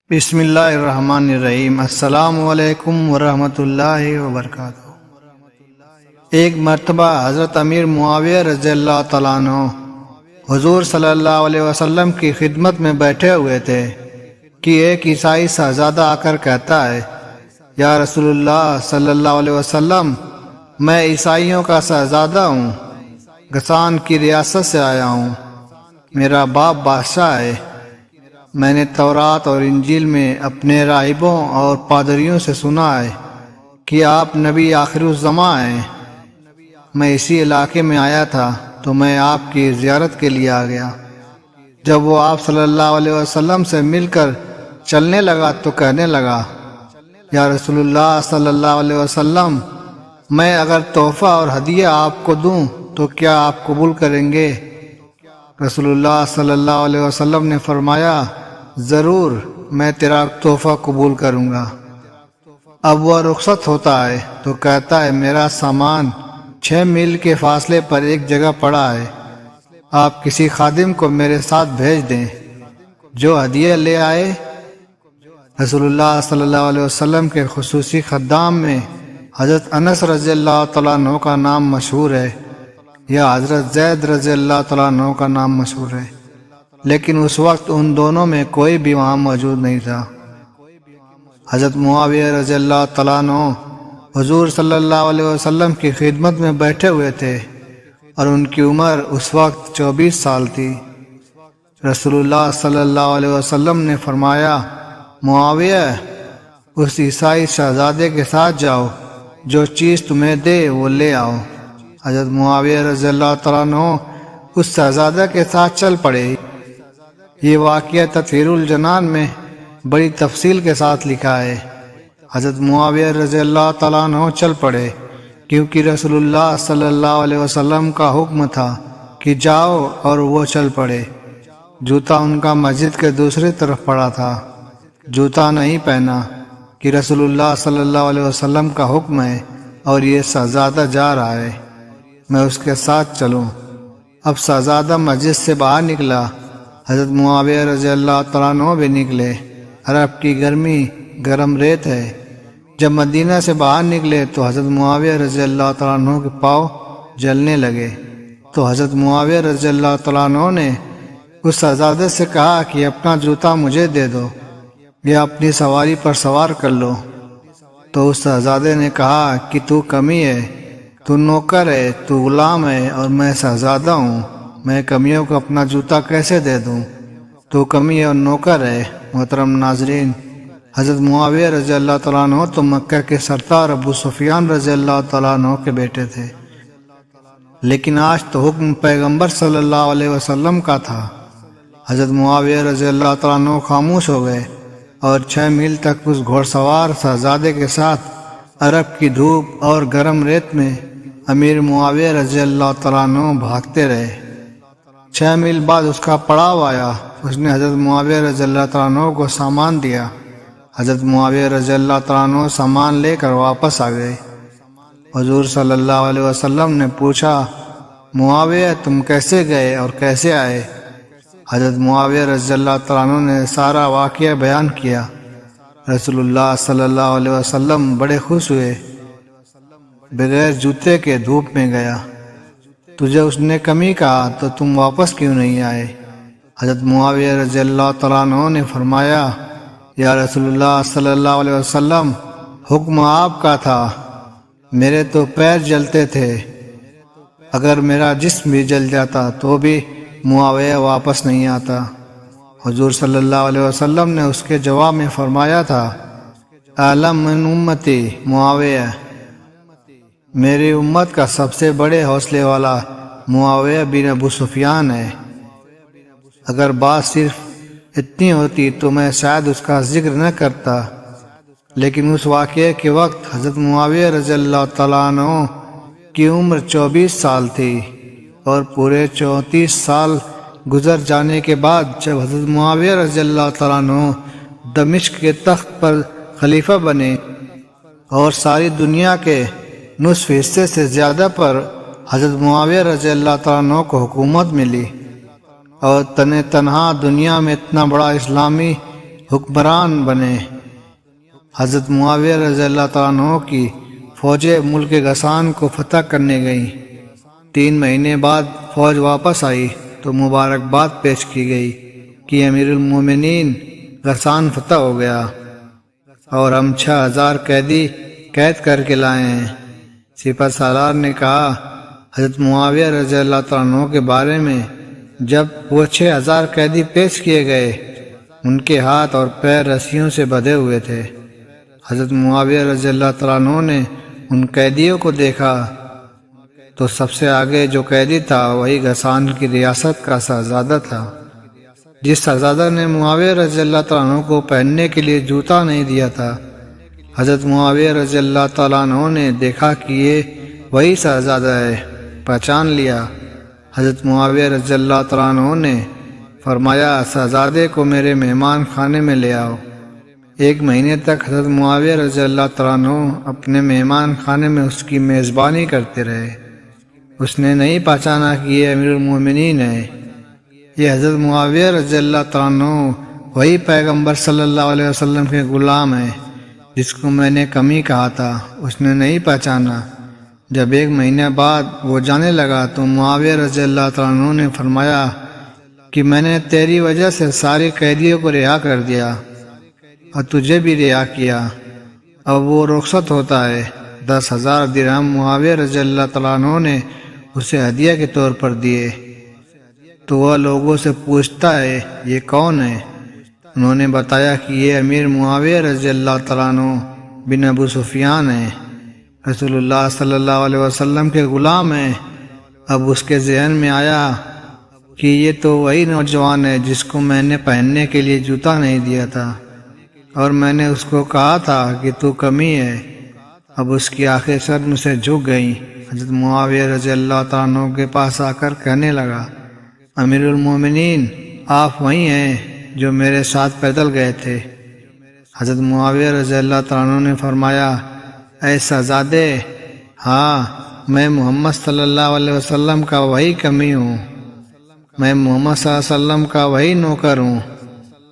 بسم اللہ الرحمن الرحیم۔ السلام علیکم ورحمۃ اللہ وبرکاتہ۔ ایک مرتبہ حضرت امیر معاویہ رضی اللہ تعالیٰ عنہ حضور صلی اللہ علیہ وسلم کی خدمت میں بیٹھے ہوئے تھے کہ ایک عیسائی شہزادہ آ کر کہتا ہے، یا رسول اللہ صلی اللہ علیہ وسلم، میں عیسائیوں کا شہزادہ ہوں، غسان کی ریاست سے آیا ہوں، میرا باپ بادشاہ ہے، میں نے تورات اور انجیل میں اپنے راہبوں اور پادریوں سے سنا ہے کہ آپ نبی آخر الزماں ہیں۔ میں اسی علاقے میں آیا تھا تو میں آپ کی زیارت کے لیے آ گیا۔ جب وہ آپ صلی اللہ علیہ وسلم سے مل کر چلنے لگا تو کہنے لگا، یا رسول اللہ صلی اللہ علیہ وسلم، میں اگر تحفہ اور ہدیہ آپ کو دوں تو کیا آپ قبول کریں گے؟ رسول اللہ صلی اللہ علیہ وسلم نے فرمایا، ضرور، میں تیرا تحفہ قبول کروں گا۔ اب وہ رخصت ہوتا ہے تو کہتا ہے، میرا سامان 6 میل کے فاصلے پر ایک جگہ پڑا ہے، آپ کسی خادم کو میرے ساتھ بھیج دیں، جو ہدیہ لے آئے۔ رسول اللہ صلی اللہ علیہ وسلم کے خصوصی خدام میں حضرت انس رضی اللہ تعالیٰ عنہ کا نام مشہور ہے، یا حضرت زید رضی اللہ تعالیٰ عنہ کا نام مشہور ہے، لیکن اس وقت ان دونوں میں کوئی بھی وہاں موجود نہیں تھا۔ حضرت معاویہ رضی اللہ تعالیٰ عنہ حضور صلی اللہ علیہ وسلم کی خدمت میں بیٹھے ہوئے تھے اور ان کی عمر اس وقت 24 سال تھی۔ رسول اللہ صلی اللہ علیہ وسلم نے فرمایا، معاویہ، اس عیسائی شہزادے کے ساتھ جاؤ، جو چیز تمہیں دے وہ لے آؤ۔ حضرت معاویہ رضی اللہ تعالیٰ عنہ اس شہزادہ کے ساتھ چل پڑے۔ یہ واقعہ تطہیر الجنان میں بڑی تفصیل کے ساتھ لکھا ہے۔ حضرت معاویہ رضی اللہ تعالیٰ عنہ چل پڑے کیونکہ رسول اللہ صلی اللہ علیہ وسلم کا حکم تھا کہ جاؤ، اور وہ چل پڑے۔ جوتا ان کا مسجد کے دوسری طرف پڑا تھا۔ جوتا نہیں پہنا کہ رسول اللہ صلی اللہ علیہ وسلم کا حکم ہے اور یہ شہزادہ جا رہا ہے، میں اس کے ساتھ چلوں۔ اب شہزادہ مسجد سے باہر نکلا، حضرت معاویہ رضی اللہ تعالیٰ عنہ بھی نکلے۔ عرب کی گرمی گرم ریت ہے۔ جب مدینہ سے باہر نکلے تو حضرت معاویہ رضی اللہ تعالیٰ عنہ کے پاؤں جلنے لگے، تو حضرت معاویہ رضی اللہ تعالیٰ عنہ نے اس شہزادے سے کہا کہ اپنا جوتا مجھے دے دو یا اپنی سواری پر سوار کر لو۔ تو اس شہزادے نے کہا کہ تو کمی ہے، تو نوکر ہے، تو غلام ہے، اور میں شہزادہ ہوں، میں کمیوں کو اپنا جوتا کیسے دے دوں؟ تو کمی اور نوکر ہے۔ محترم ناظرین، حضرت معاویہ رضی اللہ تعالیٰ عنہ تو مکہ کے سردار ابو سفیان رضی اللہ تعالیٰ عنہ کے بیٹے تھے، لیکن آج تو حکم پیغمبر صلی اللہ علیہ وسلم کا تھا۔ حضرت معاویہ رضی اللہ تعالیٰ عنہ خاموش ہو گئے اور 6 میل تک اس گھوڑ سوار شہزادے کے ساتھ عرب کی دھوپ اور گرم ریت میں امیر معاویہ رضی اللہ تعالیٰ عنہ بھاگتے رہے۔ 6 میل بعد اس کا پڑاؤ آیا۔ اس نے حضرت معاویہ رضی اللہ تعالیٰ عنہ کو سامان دیا۔ حضرت معاویہ رضی اللہ تعالیٰ عنہ سامان لے کر واپس آ گئے۔ حضور صلی اللہ علیہ وسلم نے پوچھا، معاویہ، تم کیسے گئے اور کیسے آئے؟ حضرت معاویہ رضی اللہ تعالیٰ عنہ نے سارا واقعہ بیان کیا۔ رسول اللہ صلی اللہ علیہ وسلم بڑے خوش ہوئے۔ بغیر جوتے کے دھوپ میں گیا، تجھے اس نے کمی کہا تو تم واپس کیوں نہیں آئے؟ حضرت معاویہ رضی اللہ تعالیٰ عنہ نے فرمایا، یا رسول اللہ صلی اللہ علیہ وسلم، حکم آپ کا تھا، میرے تو پیر جلتے تھے، اگر میرا جسم بھی جل جاتا تو بھی معاویہ واپس نہیں آتا۔ حضور صلی اللہ علیہ وسلم نے اس کے جواب میں فرمایا تھا، اعلم من امتی معاویہ، میری امت کا سب سے بڑے حوصلے والا معاویہ بن ابو سفیان ہے۔ اگر بات صرف اتنی ہوتی تو میں شاید اس کا ذکر نہ کرتا، لیکن اس واقعے کے وقت حضرت معاویہ رضی اللہ تعالیٰ عنہ کی عمر 24 سال تھی، اور پورے 34 سال گزر جانے کے بعد جب حضرت معاویہ رضی اللہ تعالیٰ عنہ دمشق کے تخت پر خلیفہ بنے اور ساری دنیا کے نصف حصے سے زیادہ پر حضرت معاویہ رضی اللہ تعالیٰ عنہ کو حکومت ملی، اور تنہا دنیا میں اتنا بڑا اسلامی حکمران بنے۔ حضرت معاویہ رضی اللہ تعالیٰ عنہ کی فوجیں ملک غسان کو فتح کرنے گئیں۔ 3 مہینے بعد فوج واپس آئی تو مبارکباد پیش کی گئی کہ امیر المومنین غسان فتح ہو گیا اور ہم 6000 قیدی قید کر کے لائے ہیں۔ سپہ سالار نے کہا حضرت معاویہ رضی اللہ تعالیٰ عنہ کے بارے میں جب وہ 6000 قیدی پیش کیے گئے ان کے ہاتھ اور پیر رسیوں سے بندھے ہوئے تھے۔ حضرت معاویہ رضی اللہ تعالیٰ عنہ نے ان قیدیوں کو دیکھا تو سب سے آگے جو قیدی تھا وہی غسان کی ریاست کا شہزادہ تھا، جس شہزادہ نے معاویہ رضی اللہ تعالیٰ عنہ کو پہننے کے لیے جوتا نہیں دیا تھا۔ حضرت معاویہ رضی اللہ تعالیٰ عنہ نے دیکھا کہ یہ وہی شہزادہ ہے، پہچان لیا۔ حضرت معاویہ رضی اللہ تعالیٰ عنہ نے فرمایا شہزادے کو میرے مہمان خانے میں لے آؤ۔ 1 مہینے تک حضرت معاویہ رضی اللہ تعالیٰ عنہ اپنے مہمان خانے میں اس کی میزبانی کرتے رہے۔ اس نے نہیں پہچانا کہ یہ امیر المومنین ہے۔ یہ حضرت معاویہ رضی اللہ تعالیٰ عنہ وہی پیغمبر صلی اللہ علیہ وسلم کے غلام ہیں جس کو میں نے کمی کہا تھا۔ اس نے نہیں پہچانا۔ جب 1 مہینے بعد وہ جانے لگا تو معاویہ رضی اللہ تعالیٰ عنہ نے فرمایا کہ میں نے تیری وجہ سے سارے قیدیوں کو رہا کر دیا اور تجھے بھی رہا کیا۔ اب وہ رخصت ہوتا ہے۔ 10,000 درہم معاویہ رضی اللہ تعالیٰ عنہ نے اسے ہدیہ کے طور پر دیے۔ تو وہ لوگوں سے پوچھتا ہے یہ کون ہے؟ انہوں نے بتایا کہ یہ امیر معاویہ رضی اللہ تعالیٰ عنہ بن ابو سفیان ہیں، رسول اللہ صلی اللہ علیہ وسلم کے غلام ہیں۔ اب اس کے ذہن میں آیا کہ یہ تو وہی نوجوان ہے جس کو میں نے پہننے کے لیے جوتا نہیں دیا تھا اور میں نے اس کو کہا تھا کہ تو کمی ہے۔ اب اس کی آنکھیں صدمے سے جھک گئیں۔ حضرت معاویہ رضی اللہ تعالیٰ عنہ کے پاس آ کر کہنے لگا امیر المومنین آپ وہی ہیں جو میرے ساتھ پیدل گئے تھے؟ حضرت معاویہ رضی اللہ تعالیٰ عنہ نے فرمایا اے شہزادے، ہاں میں محمد صلی اللہ علیہ وسلم کا وہی کمی ہوں، میں محمد صلی اللہ علیہ وسلم کا وہی نوکر ہوں۔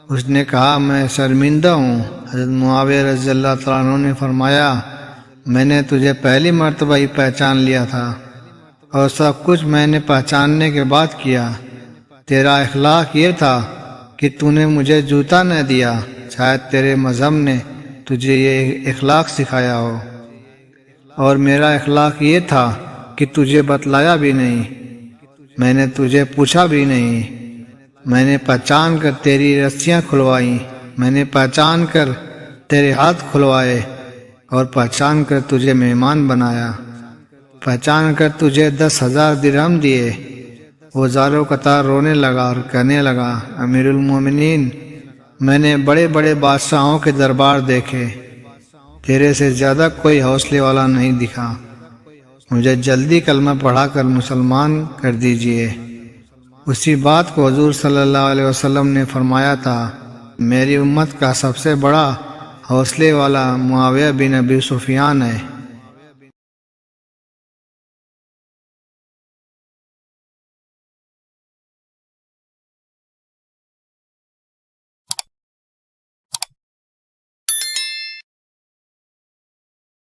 اس نے کہا میں شرمندہ ہوں۔ حضرت معاویہ رضی اللہ تعالیٰ عنہ نے فرمایا میں نے تجھے پہلی مرتبہ ہی پہچان لیا تھا اور سب کچھ میں نے پہچاننے کے بعد کیا۔ تیرا اخلاق یہ تھا کہ تو نے مجھے جوتا نہ دیا، شاید تیرے مذہب نے تجھے یہ اخلاق سکھایا ہو، اور میرا اخلاق یہ تھا کہ تجھے بتلایا بھی نہیں، میں نے تجھے پوچھا بھی نہیں، میں نے پہچان کر تیری رسیاں کھلوائیں، میں نے پہچان کر تیرے ہاتھ کھلوائے اور پہچان کر تجھے مہمان بنایا، پہچان کر تجھے 10,000 درہم دیے۔ وہ زاروں قطار رونے لگا اور کہنے لگا امیر المومنین میں نے بڑے بڑے بادشاہوں کے دربار دیکھے، تیرے سے زیادہ کوئی حوصلے والا نہیں دکھا، مجھے جلدی کلمہ پڑھا کر مسلمان کر دیجئے۔ اسی بات کو حضور صلی اللہ علیہ وسلم نے فرمایا تھا میری امت کا سب سے بڑا حوصلے والا معاویہ بن ابی سفیان ہے۔